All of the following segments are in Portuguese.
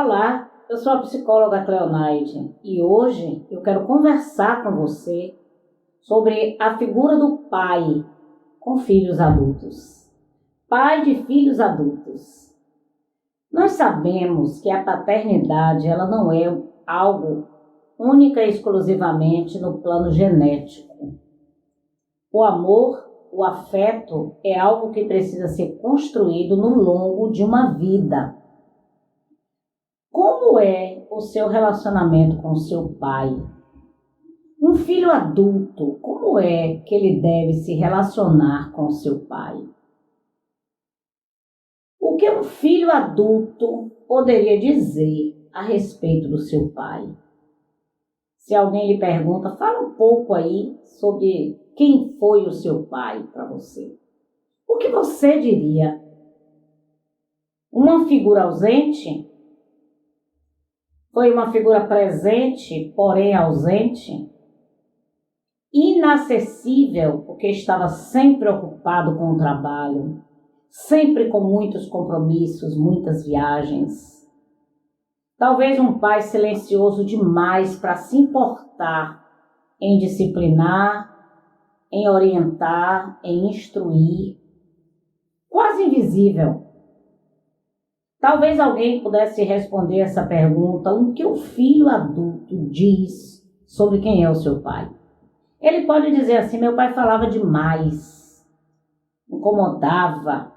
Olá, eu sou a psicóloga Cleonaide e hoje eu quero conversar com você sobre a figura do pai com filhos adultos. Pai de filhos adultos. Nós sabemos que a paternidade ela não é algo única e exclusivamente no plano genético. O amor, o afeto é algo que precisa ser construído no longo de uma vida. Como é o seu relacionamento com o seu pai? Um filho adulto, como é que ele deve se relacionar com o seu pai? O que um filho adulto poderia dizer a respeito do seu pai? Se alguém lhe pergunta, fala um pouco aí sobre quem foi o seu pai para você. O que você diria? Uma figura ausente? Foi uma figura presente, porém ausente? Inacessível, porque estava sempre ocupado com o trabalho, sempre com muitos compromissos, muitas viagens. Talvez um pai silencioso demais para se importar em disciplinar, em orientar, em instruir. Quase invisível. Talvez alguém pudesse responder essa pergunta: o que o filho adulto diz sobre quem é o seu pai? Ele pode dizer assim: meu pai falava demais, incomodava,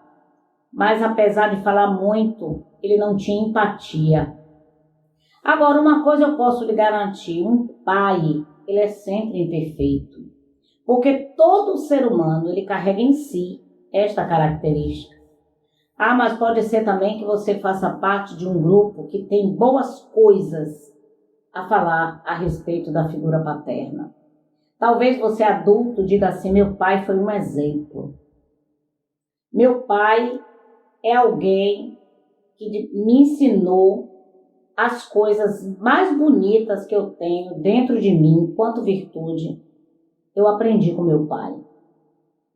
mas apesar de falar muito, ele não tinha empatia. Agora, uma coisa eu posso lhe garantir: um pai, ele é sempre imperfeito, porque todo ser humano, ele carrega em si esta característica. Ah, mas pode ser também que você faça parte de um grupo que tem boas coisas a falar a respeito da figura paterna. Talvez você adulto diga assim: meu pai foi um exemplo. Meu pai é alguém que me ensinou as coisas mais bonitas que eu tenho dentro de mim, enquanto virtude. Eu aprendi com meu pai.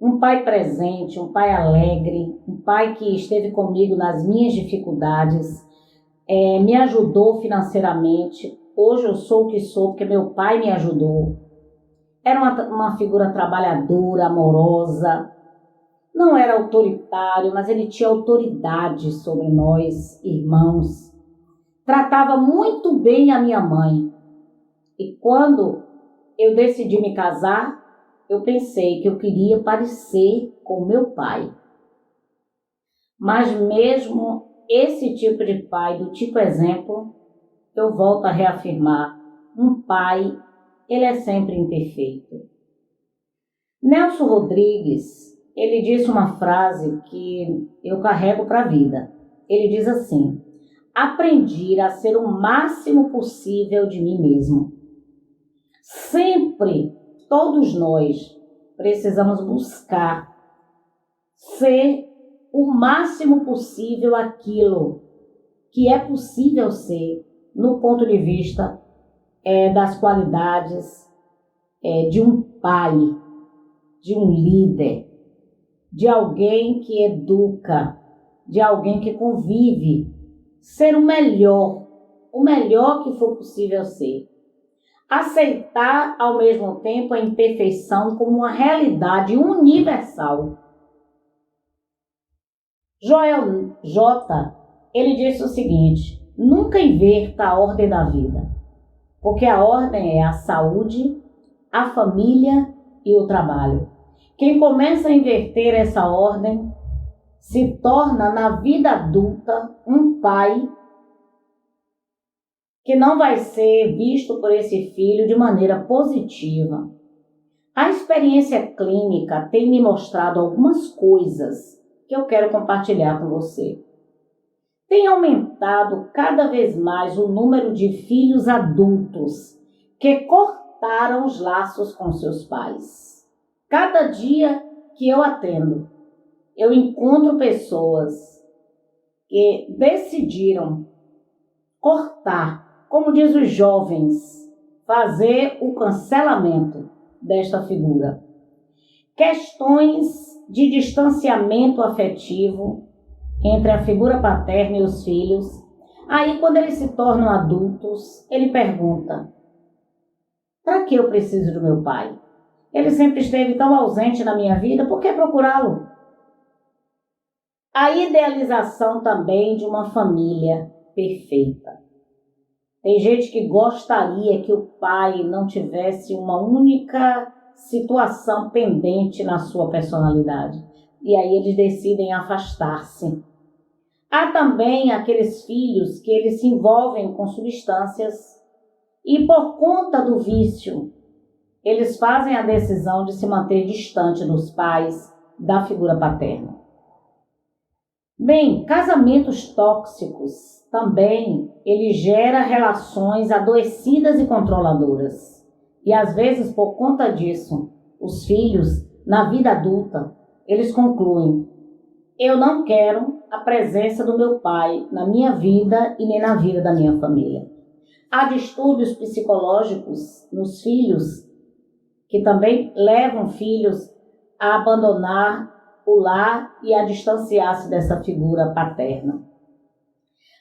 Um pai presente, um pai alegre, um pai que esteve comigo nas minhas dificuldades, me ajudou financeiramente. Hoje eu sou o que sou porque meu pai me ajudou. Era uma figura trabalhadora, amorosa. Não era autoritário, mas ele tinha autoridade sobre nós, irmãos. Tratava muito bem a minha mãe. E quando eu decidi me casar, eu pensei que eu queria parecer com meu pai. Mas mesmo esse tipo de pai, do tipo exemplo, eu volto a reafirmar: um pai, ele é sempre imperfeito. Nelson Rodrigues, ele disse uma frase que eu carrego para a vida. Ele diz assim: aprendi a ser o máximo possível de mim mesmo. Sempre, todos nós precisamos buscar ser o máximo possível aquilo que é possível ser no ponto de vista das qualidades de um pai, de um líder, de alguém que educa, de alguém que convive, ser o melhor que for possível ser. Aceitar ao mesmo tempo a imperfeição como uma realidade universal. Joel J., ele disse o seguinte: nunca inverta a ordem da vida, porque a ordem é a saúde, a família e o trabalho. Quem começa a inverter essa ordem se torna na vida adulta um pai que não vai ser visto por esse filho de maneira positiva. A experiência clínica tem me mostrado algumas coisas que eu quero compartilhar com você. Tem aumentado cada vez mais o número de filhos adultos que cortaram os laços com seus pais. Cada dia que eu atendo, eu encontro pessoas que decidiram cortar, como diz os jovens, fazer o cancelamento desta figura. Questões de distanciamento afetivo entre a figura paterna e os filhos Aí, quando eles se tornam adultos, ele pergunta: para que eu preciso do meu pai? Ele sempre esteve tão ausente na minha vida, por que procurá-lo? A idealização também de uma família perfeita. Tem gente que gostaria que o pai não tivesse uma única situação pendente na sua personalidade. E aí eles decidem afastar-se. Há também aqueles filhos que eles se envolvem com substâncias e por conta do vício, eles fazem a decisão de se manter distante dos pais, da figura paterna. Bem, casamentos tóxicos também, ele gera relações adoecidas e controladoras. E às vezes, por conta disso, os filhos, na vida adulta, eles concluem: eu não quero a presença do meu pai na minha vida e nem na vida da minha família. Há distúrbios psicológicos nos filhos que também levam filhos a abandonar o lar e a distanciar-se dessa figura paterna.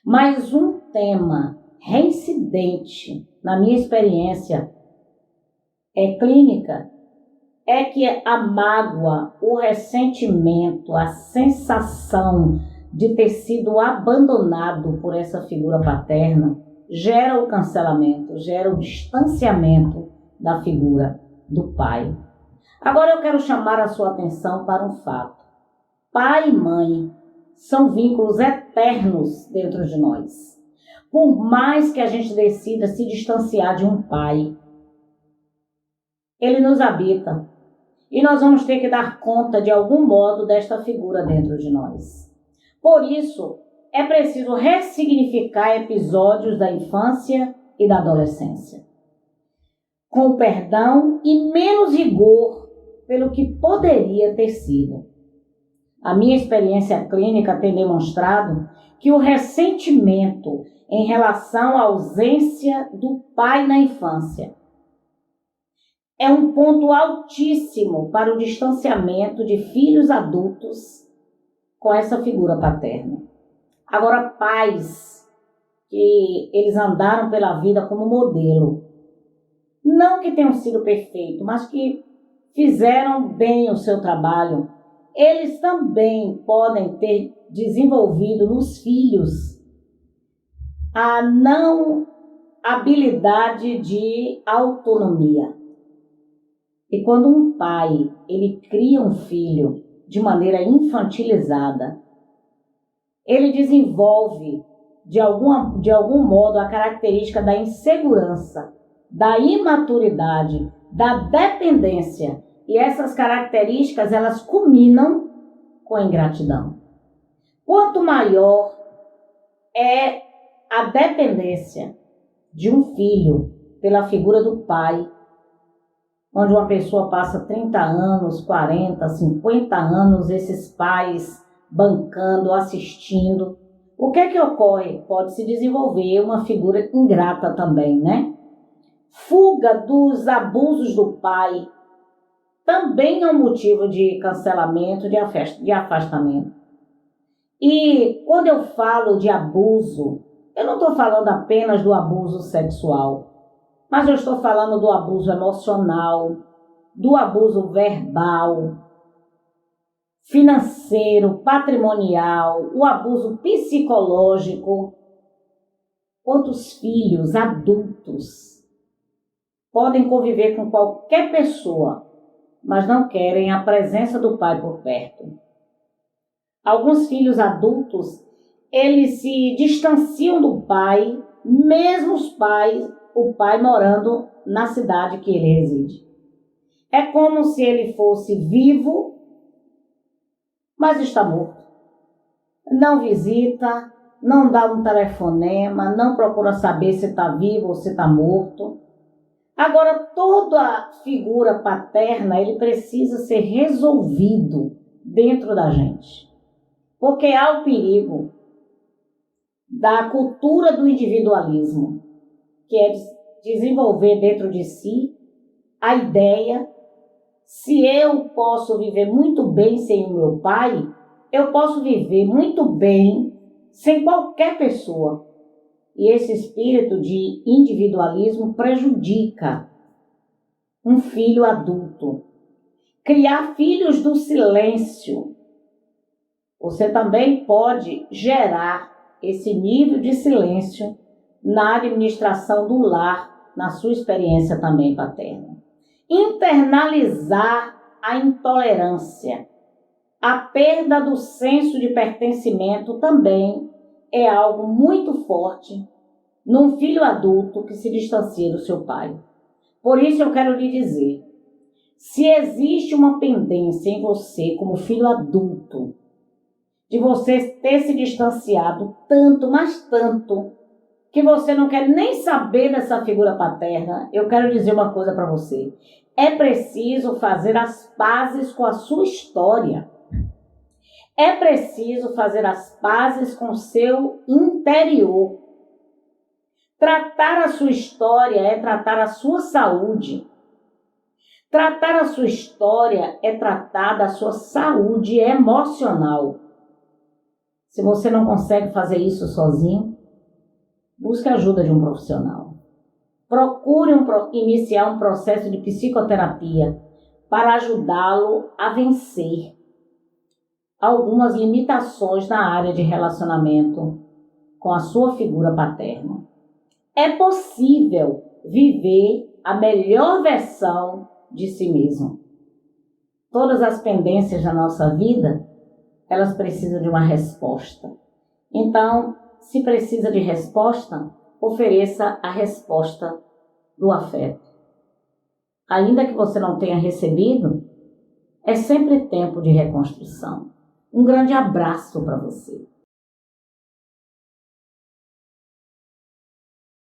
Mas um tema reincidente na minha experiência clínica é que a mágoa, o ressentimento, a sensação de ter sido abandonado por essa figura paterna gera o cancelamento, gera o distanciamento da figura do pai. Agora eu quero chamar a sua atenção para um fato. Pai e mãe são vínculos eternos dentro de nós. Por mais que a gente decida se distanciar de um pai, ele nos habita. E nós vamos ter que dar conta de algum modo desta figura dentro de nós. Por isso, é preciso ressignificar episódios da infância e da adolescência, com perdão e menos rigor pelo que poderia ter sido. A minha experiência clínica tem demonstrado que o ressentimento em relação à ausência do pai na infância é um ponto altíssimo para o distanciamento de filhos adultos com essa figura paterna. Agora, pais que eles andaram pela vida como modelo, não que tenham sido perfeitos, mas que fizeram bem o seu trabalho, eles também podem ter desenvolvido nos filhos a não habilidade de autonomia. E quando um pai, ele cria um filho de maneira infantilizada, ele desenvolve de algum modo a característica da insegurança, da imaturidade, da dependência. E essas características, elas culminam com a ingratidão. Quanto maior é a dependência de um filho pela figura do pai, onde uma pessoa passa 30 anos, 40, 50 anos, esses pais bancando, assistindo. O que é que ocorre? Pode se desenvolver uma figura ingrata também, né? Fuga dos abusos do pai também é um motivo de cancelamento, de afastamento. E quando eu falo de abuso, eu não estou falando apenas do abuso sexual, mas eu estou falando do abuso emocional, do abuso verbal, financeiro, patrimonial, o abuso psicológico. Quantos filhos adultos podem conviver com qualquer pessoa, mas não querem a presença do pai por perto? Alguns filhos adultos, eles se distanciam do pai, mesmo o pai morando na cidade que ele reside. É como se ele fosse vivo, mas está morto. Não visita, não dá um telefonema, não procura saber se está vivo ou se está morto. Agora, toda figura paterna, ele precisa ser resolvido dentro da gente. Porque há o perigo da cultura do individualismo, que é desenvolver dentro de si a ideia: se eu posso viver muito bem sem o meu pai, eu posso viver muito bem sem qualquer pessoa. E esse espírito de individualismo prejudica um filho adulto. Criar filhos do silêncio. Você também pode gerar esse nível de silêncio na administração do lar, na sua experiência também paterna. Internalizar a intolerância. A perda do senso de pertencimento também é algo muito forte num filho adulto que se distancia do seu pai. Por isso eu quero lhe dizer, se existe uma pendência em você como filho adulto, de você ter se distanciado tanto, mas tanto, que você não quer nem saber dessa figura paterna, eu quero dizer uma coisa para você. É preciso fazer as pazes com a sua história. É preciso fazer as pazes com o seu interior. Tratar a sua história é tratar a sua saúde. Tratar a sua história é tratar da sua saúde emocional. Se você não consegue fazer isso sozinho, busque a ajuda de um profissional. Procure iniciar um processo de psicoterapia para ajudá-lo a vencer algumas limitações na área de relacionamento com a sua figura paterna. É possível viver a melhor versão de si mesmo. Todas as pendências da nossa vida, elas precisam de uma resposta. Então, se precisa de resposta, ofereça a resposta do afeto. Ainda que você não tenha recebido, é sempre tempo de reconstrução. Um grande abraço para você.